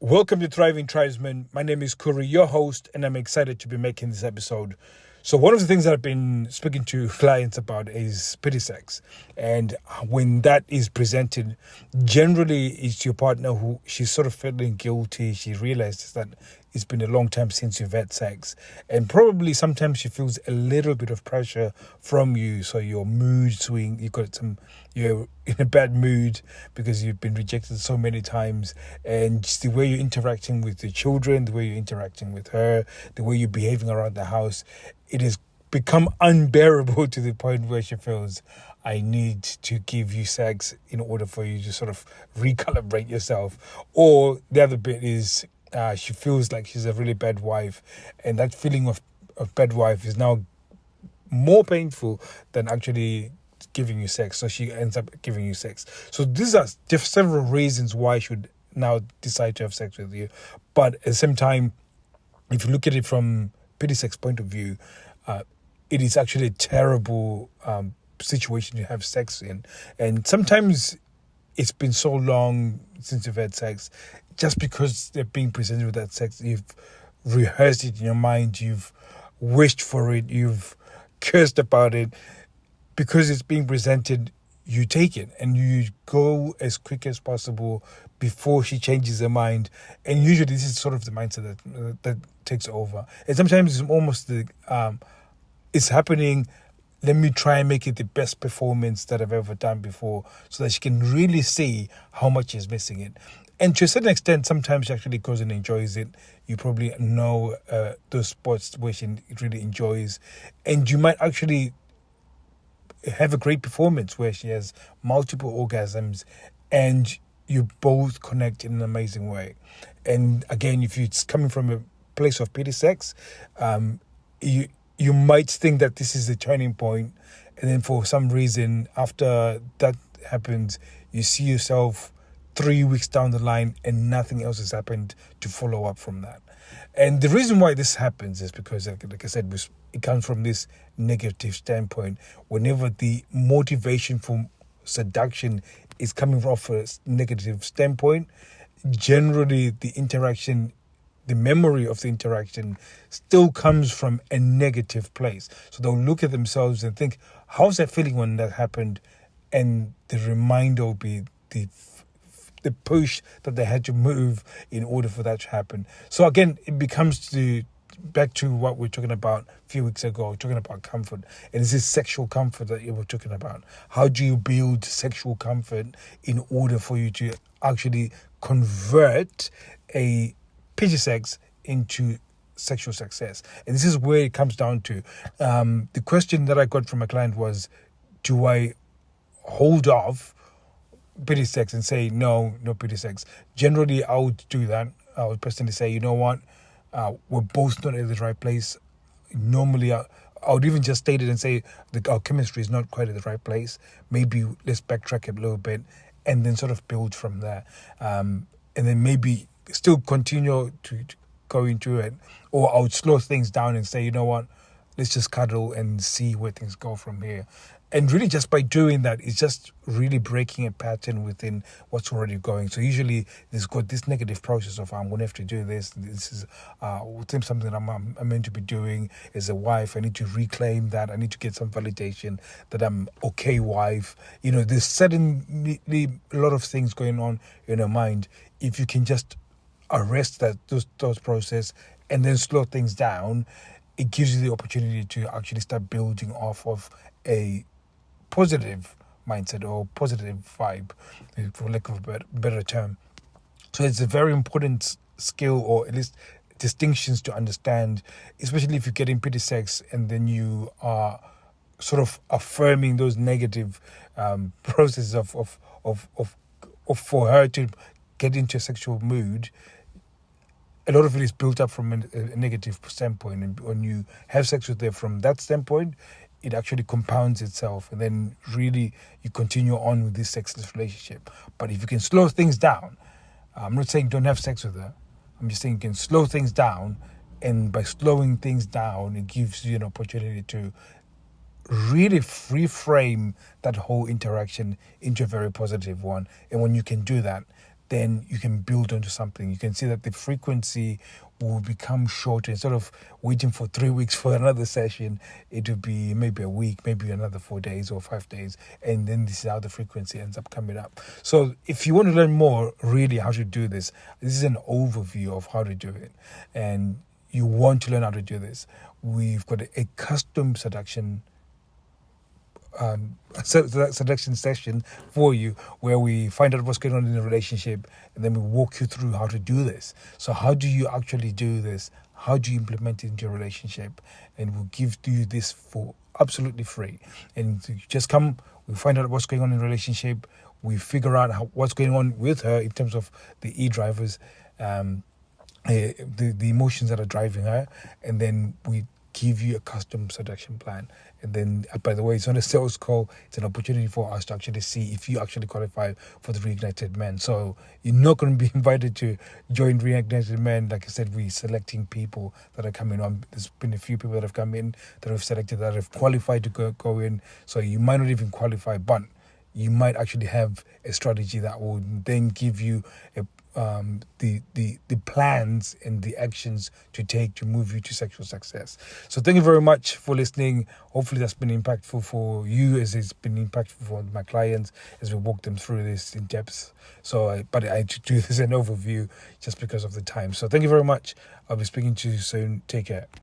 Welcome to Thriving Tribesmen. My name is Kuri, your host, and I'm excited to be making this episode. So one of the things that I've been speaking to clients about is pity sex. And when that is presented, generally it's your partner who she's sort of feeling guilty. She realizes that it's been a long time since you've had sex. And probably sometimes she feels a little bit of pressure from you. So your mood swing, you're in a bad mood because you've been rejected so many times. And just the way you're interacting with the children, the way you're interacting with her, the way you're behaving around the house, it has become unbearable to the point where she feels, I need to give you sex in order for you to sort of recalibrate yourself. Or the other bit is she feels like she's a really bad wife, and that feeling of bad wife is now more painful than actually giving you sex. So she ends up giving you sex. So these are several reasons why she should now decide to have sex with you. But at the same time, if you look at it from pity sex point of view, it is actually a terrible situation to have sex in. And sometimes it's been so long since you've had sex, just because they're being presented with that sex, you've rehearsed it in your mind, you've wished for it, you've cursed about it. Because it's being presented, you take it and you go as quick as possible before she changes her mind. And usually this is sort of the mindset that takes over. And sometimes it's almost it's happening, let me try and make it the best performance that I've ever done before, so that she can really see how much she's missing it. And to a certain extent, sometimes she actually goes and enjoys it. You probably know those spots where she really enjoys. And you might actually have a great performance where she has multiple orgasms and you both connect in an amazing way. And again, if it's coming from a place of pity sex, you might think that this is the turning point, and then for some reason after that happens, you see yourself 3 weeks down the line and nothing else has happened to follow up from that. And the reason why this happens is because, like I said, it comes from this negative standpoint. Whenever the motivation for seduction is coming from a negative standpoint, generally the interaction, the memory of the interaction still comes from a negative place. So they'll look at themselves and think, how's that feeling when that happened? And the reminder will be the push that they had to move in order for that to happen. So again, it becomes back to what we were talking about a few weeks ago, talking about comfort. And this is sexual comfort that you were talking about. How do you build sexual comfort in order for you to actually convert a pity sex into sexual success? And this is where it comes down to. The question that I got from a client was, do I hold off pity sex and say no pity sex? Generally, I would do that. I would personally say, you know what, we're both not at the right place. Normally, I would even just state it and say our chemistry is not quite at the right place. Maybe let's backtrack a little bit and then sort of build from there. And then maybe still continue to go into it. Or I would slow things down and say, you know what, let's just cuddle and see where things go from here. And really just by doing that, it's just really breaking a pattern within what's already going. So usually there's got this negative process of, I'm going to have to do this. This is something that I'm meant to be doing as a wife. I need to reclaim that. I need to get some validation that I'm okay wife. You know, there's suddenly a lot of things going on in her mind. If you can just arrest those process and then slow things down, it gives you the opportunity to actually start building off of a positive mindset or positive vibe, for lack of a better term. So it's a very important skill, or at least distinctions to understand, especially if you're getting pity sex and then you are sort of affirming those negative processes of for her to get into a sexual mood. A lot of it is built up from a negative standpoint, and when you have sex with her from that standpoint, it actually compounds itself, and then really you continue on with this sexless relationship. But if you can slow things down, I'm not saying don't have sex with her, I'm just saying you can slow things down, and by slowing things down, it gives you an opportunity to really reframe that whole interaction into a very positive one. And when you can do that, then you can build onto something. You can see that the frequency will become shorter. Instead of waiting for 3 weeks for another session, it will be maybe a week, maybe another 4 days or 5 days. And then this is how the frequency ends up coming up. So if you want to learn more really how to do this is an overview of how to do it. And you want to learn how to do this, we've got a custom seduction seduction session for you, where we find out what's going on in the relationship, and then we walk you through how to do this. So how do you actually do this? How do you implement it into your relationship? And we'll give you this for absolutely free. And you just come, we find out what's going on in the relationship, we figure out what's going on with her in terms of the drivers, the emotions that are driving her, and then we give you a custom seduction plan. And then, by the way, it's not a sales call, it's an opportunity for us to actually see if you actually qualify for the Reignited Men. So you're not going to be invited to join Reignited Men. Like I said, we're selecting people that are coming on. There's been a few people that have come in that have selected, that have qualified to go in. So you might not even qualify, but you might actually have a strategy that will then give you the plans and the actions to take to move you to sexual success. So thank you very much for listening. Hopefully that's been impactful for you, as it's been impactful for my clients as we walk them through this in depth. So but I do this an overview just because of the time. So thank you very much. I'll be speaking to you soon. Take care.